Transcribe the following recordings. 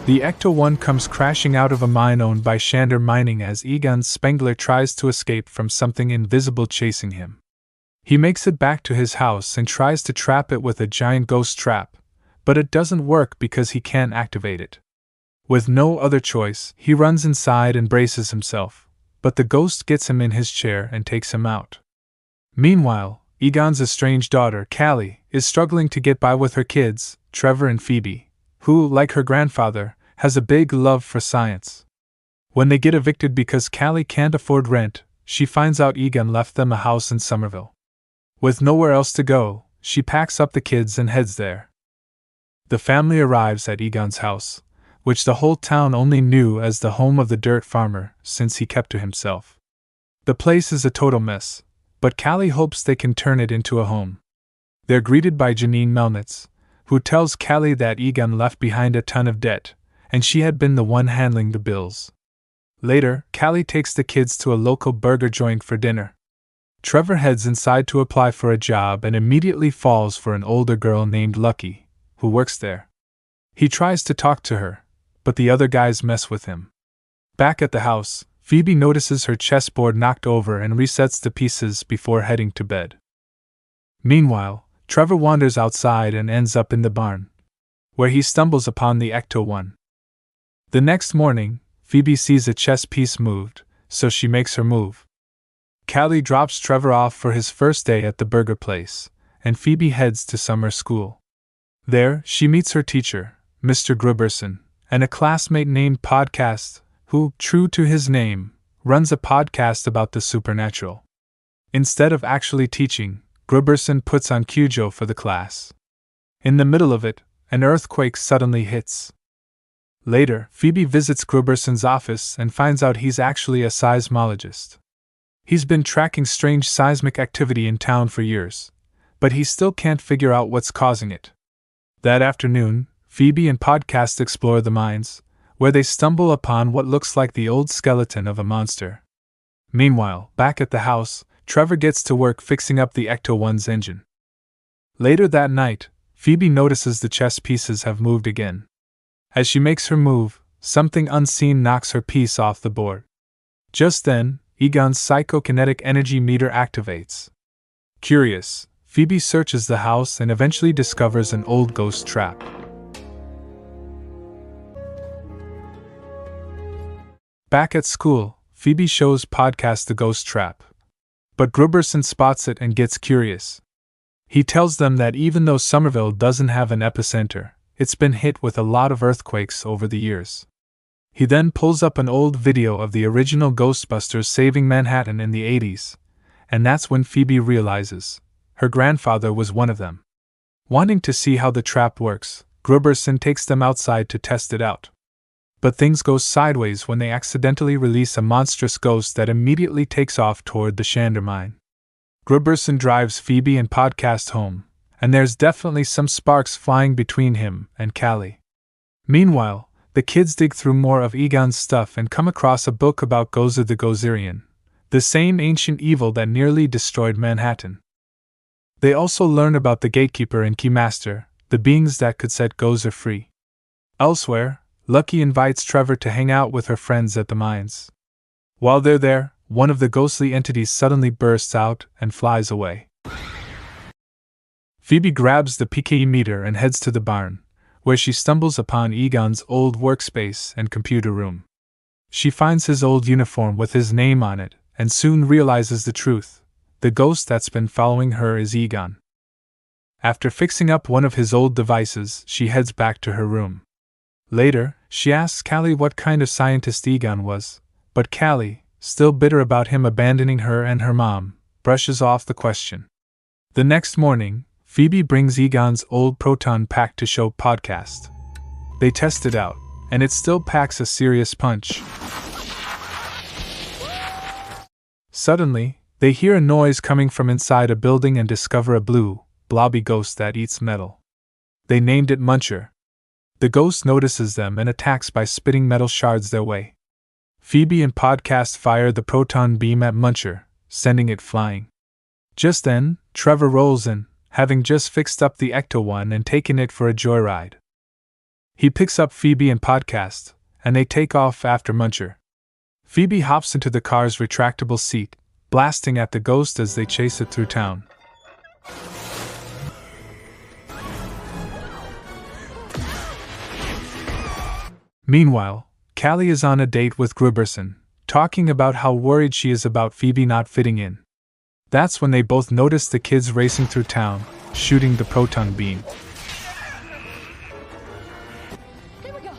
The Ecto-1 comes crashing out of a mine owned by Shander Mining as Egon Spengler tries to escape from something invisible chasing him. He makes it back to his house and tries to trap it with a giant ghost trap, but it doesn't work because he can't activate it. With no other choice, he runs inside and braces himself, but the ghost gets him in his chair and takes him out. Meanwhile, Egon's estranged daughter, Callie, is struggling to get by with her kids, Trevor and Phoebe, who, like her grandfather, has a big love for science. When they get evicted because Callie can't afford rent, she finds out Egon left them a house in Somerville. With nowhere else to go, she packs up the kids and heads there. The family arrives at Egon's house, which the whole town only knew as the home of the dirt farmer since he kept to himself. The place is a total mess, but Callie hopes they can turn it into a home. They're greeted by Janine Melnitz, who tells Callie that Egon left behind a ton of debt, and she had been the one handling the bills. Later, Callie takes the kids to a local burger joint for dinner. Trevor heads inside to apply for a job and immediately falls for an older girl named Lucky, who works there. He tries to talk to her, but the other guys mess with him. Back at the house, Phoebe notices her chessboard knocked over and resets the pieces before heading to bed. Meanwhile, Trevor wanders outside and ends up in the barn, where he stumbles upon the Ecto-1. The next morning, Phoebe sees a chess piece moved, so she makes her move. Callie drops Trevor off for his first day at the burger place, and Phoebe heads to summer school. There, she meets her teacher, Mr. Gruberson, and a classmate named Podcast, who, true to his name, runs a podcast about the supernatural. Instead of actually teaching, Gruberson puts on Cujo for the class. In the middle of it, an earthquake suddenly hits. Later, Phoebe visits Gruberson's office and finds out he's actually a seismologist. He's been tracking strange seismic activity in town for years, but he still can't figure out what's causing it. That afternoon, Phoebe and Podcast explore the mines, where they stumble upon what looks like the old skeleton of a monster. Meanwhile, back at the house, Trevor gets to work fixing up the Ecto-1's engine. Later that night, Phoebe notices the chess pieces have moved again. As she makes her move, something unseen knocks her piece off the board. Just then, Egon's psychokinetic energy meter activates. Curious, Phoebe searches the house and eventually discovers an old ghost trap. Back at school, Phoebe shows Podcast the ghost trap. But Gruberson spots it and gets curious. He tells them that even though Somerville doesn't have an epicenter, it's been hit with a lot of earthquakes over the years. He then pulls up an old video of the original Ghostbusters saving Manhattan in the 80s, and that's when Phoebe realizes her grandfather was one of them. Wanting to see how the trap works, Gruberson takes them outside to test it out. But things go sideways when they accidentally release a monstrous ghost that immediately takes off toward the Shander mine. Gruberson drives Phoebe and Podcast home, and there's definitely some sparks flying between him and Callie. Meanwhile, the kids dig through more of Egon's stuff and come across a book about Gozer the Gozerian, the same ancient evil that nearly destroyed Manhattan. They also learn about the Gatekeeper and Keymaster, the beings that could set Gozer free. Elsewhere, Lucky invites Trevor to hang out with her friends at the mines. While they're there, one of the ghostly entities suddenly bursts out and flies away. Phoebe grabs the PKE meter and heads to the barn, where she stumbles upon Egon's old workspace and computer room. She finds his old uniform with his name on it, and soon realizes the truth. The ghost that's been following her is Egon. After fixing up one of his old devices, she heads back to her room. Later, she asks Callie what kind of scientist Egon was, but Callie, still bitter about him abandoning her and her mom, brushes off the question. The next morning, Phoebe brings Egon's old proton pack to show Podcast. They test it out, and it still packs a serious punch. Suddenly, they hear a noise coming from inside a building and discover a blue, blobby ghost that eats metal. They named it Muncher. The ghost notices them and attacks by spitting metal shards their way. Phoebe and Podcast fire the proton beam at Muncher, sending it flying. Just then, Trevor rolls in, having just fixed up the Ecto-1 and taken it for a joyride. He picks up Phoebe and Podcast, and they take off after Muncher. Phoebe hops into the car's retractable seat, blasting at the ghost as they chase it through town. Meanwhile, Callie is on a date with Gruberson, talking about how worried she is about Phoebe not fitting in. That's when they both notice the kids racing through town, shooting the proton beam. Here we go.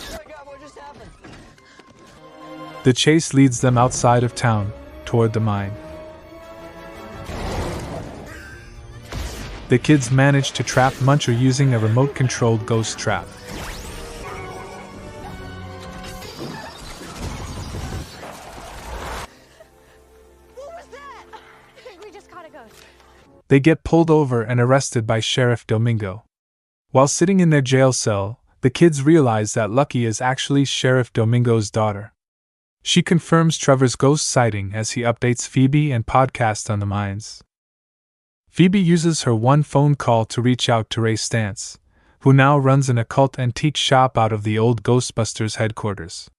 Oh my God, what just happened? The chase leads them outside of town, toward the mine. The kids manage to trap Muncher using a remote-controlled ghost trap. What was that? I think we just caught a ghost. They get pulled over and arrested by Sheriff Domingo. While sitting in their jail cell, the kids realize that Lucky is actually Sheriff Domingo's daughter. She confirms Trevor's ghost sighting as he updates Phoebe and Podcast on the mines. Phoebe uses her one phone call to reach out to Ray Stantz, who now runs an occult antique shop out of the old Ghostbusters headquarters.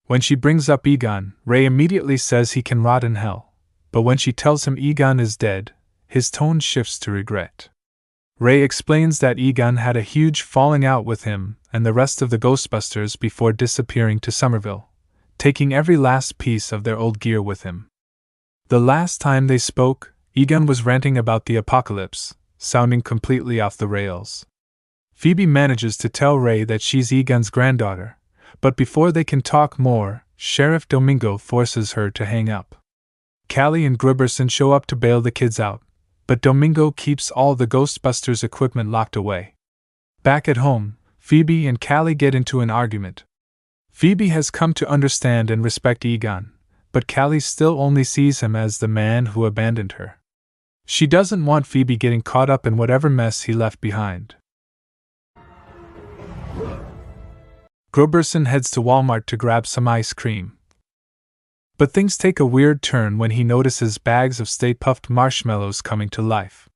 When she brings up Egon, Ray immediately says he can rot in hell, but when she tells him Egon is dead, his tone shifts to regret. Ray explains that Egon had a huge falling out with him and the rest of the Ghostbusters before disappearing to Somerville, taking every last piece of their old gear with him. The last time they spoke, Egon was ranting about the apocalypse, sounding completely off the rails. Phoebe manages to tell Ray that she's Egon's granddaughter, but before they can talk more, Sheriff Domingo forces her to hang up. Callie and Gruberson show up to bail the kids out, but Domingo keeps all the Ghostbusters equipment locked away. Back at home, Phoebe and Callie get into an argument. Phoebe has come to understand and respect Egon, but Callie still only sees him as the man who abandoned her. She doesn't want Phoebe getting caught up in whatever mess he left behind. Gruberson heads to Walmart to grab some ice cream. But things take a weird turn when he notices bags of Stay Puft marshmallows coming to life.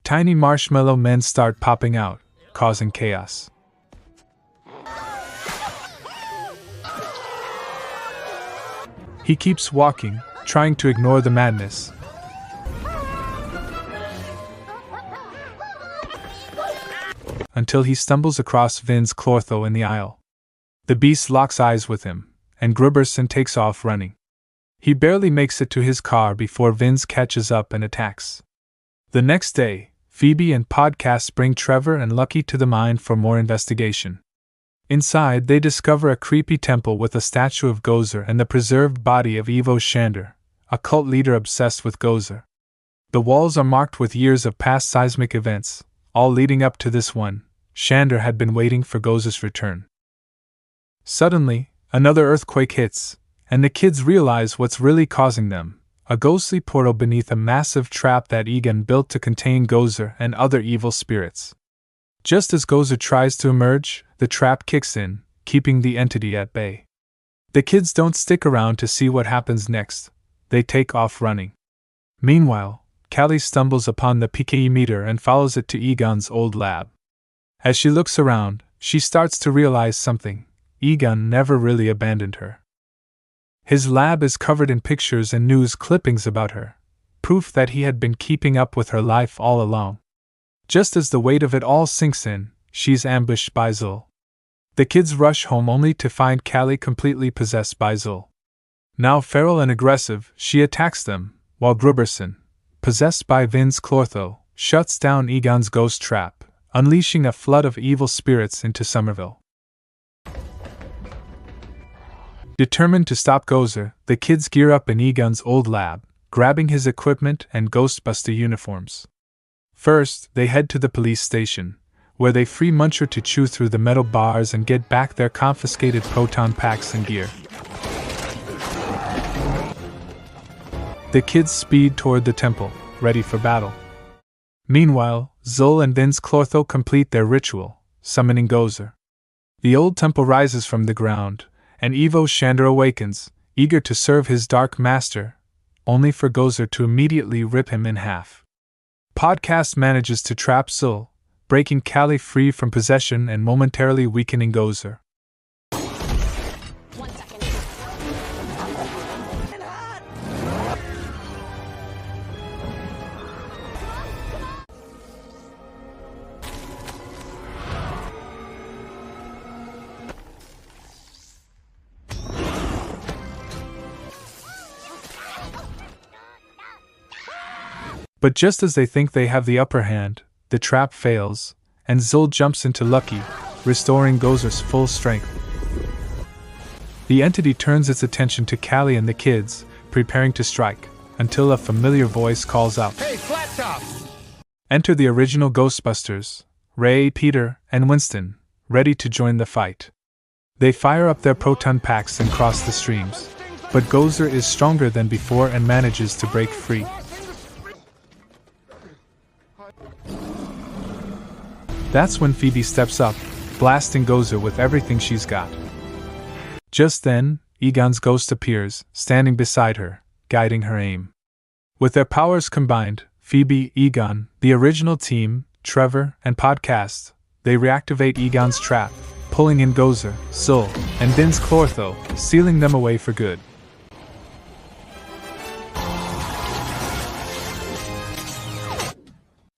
Tiny marshmallow men start popping out, causing chaos. He keeps walking, trying to ignore the madness. Until he stumbles across Vince Clortho in the aisle. The beast locks eyes with him, and Gruberson takes off running. He barely makes it to his car before Vince catches up and attacks. The next day, Phoebe and Podcast bring Trevor and Lucky to the mine for more investigation. Inside, they discover a creepy temple with a statue of Gozer and the preserved body of Ivo Shander, a cult leader obsessed with Gozer. The walls are marked with years of past seismic events, all leading up to this one. Shander had been waiting for Gozer's return. Suddenly, another earthquake hits, and the kids realize what's really causing them, a ghostly portal beneath a massive trap that Egon built to contain Gozer and other evil spirits. Just as Gozer tries to emerge, the trap kicks in, keeping the entity at bay. The kids don't stick around to see what happens next, they take off running. Meanwhile, Callie stumbles upon the PKE meter and follows it to Egon's old lab. As she looks around, she starts to realize something. Egon never really abandoned her. His lab is covered in pictures and news clippings about her, proof that he had been keeping up with her life all along. Just as the weight of it all sinks in, she's ambushed by Zul. The kids rush home only to find Callie completely possessed by Zul. Now feral and aggressive, she attacks them, while Gruberson, possessed by Vince Clortho, shuts down Egon's ghost trap, unleashing a flood of evil spirits into Somerville. Determined to stop Gozer, the kids gear up in Egon's old lab, grabbing his equipment and Ghostbuster uniforms. First, they head to the police station, where they free Muncher to chew through the metal bars and get back their confiscated proton packs and gear. The kids speed toward the temple, ready for battle. Meanwhile, Zul and Vince Clortho complete their ritual, summoning Gozer. The old temple rises from the ground, and Ivo Shander awakens, eager to serve his dark master, only for Gozer to immediately rip him in half. Podcast manages to trap Zul, breaking Callie free from possession and momentarily weakening Gozer. 1 second. But just as they think they have the upper hand, the trap fails, and Zul jumps into Lucky, restoring Gozer's full strength. The entity turns its attention to Callie and the kids, preparing to strike, until a familiar voice calls out, "Hey, Flat Top!" Enter the original Ghostbusters, Ray, Peter, and Winston, ready to join the fight. They fire up their proton packs and cross the streams, but Gozer is stronger than before and manages to break free. That's when Phoebe steps up, blasting Gozer with everything she's got. Just then, Egon's ghost appears, standing beside her, guiding her aim. With their powers combined, Phoebe, Egon, the original team, Trevor, and Podcast, they reactivate Egon's trap, pulling in Gozer, Zul, and Vince Clortho, sealing them away for good.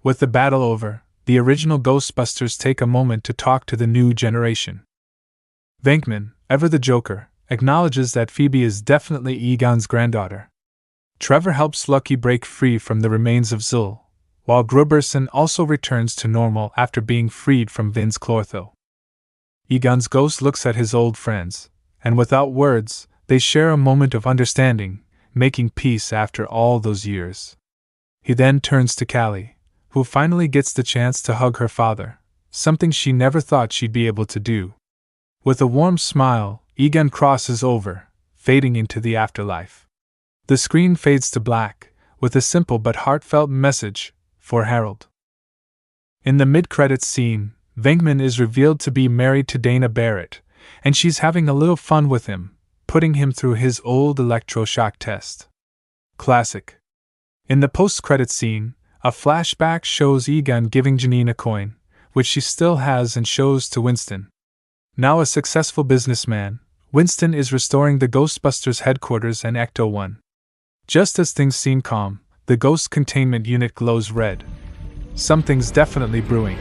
With the battle over, the original Ghostbusters take a moment to talk to the new generation. Venkman, ever the Joker, acknowledges that Phoebe is definitely Egon's granddaughter. Trevor helps Lucky break free from the remains of Zul, while Gruberson also returns to normal after being freed from Vince Clortho. Egon's ghost looks at his old friends, and without words, they share a moment of understanding, making peace after all those years. He then turns to Callie, who finally gets the chance to hug her father, something she never thought she'd be able to do. With a warm smile, Egon crosses over, fading into the afterlife. The screen fades to black, with a simple but heartfelt message for Harold. In the mid-credits scene, Venkman is revealed to be married to Dana Barrett, and she's having a little fun with him, putting him through his old electroshock test. Classic. In the post-credits scene, a flashback shows Egon giving Janine a coin, which she still has, and shows to Winston. Now a successful businessman, Winston is restoring the Ghostbusters headquarters and Ecto-1. Just as things seem calm, the ghost containment unit glows red. Something's definitely brewing.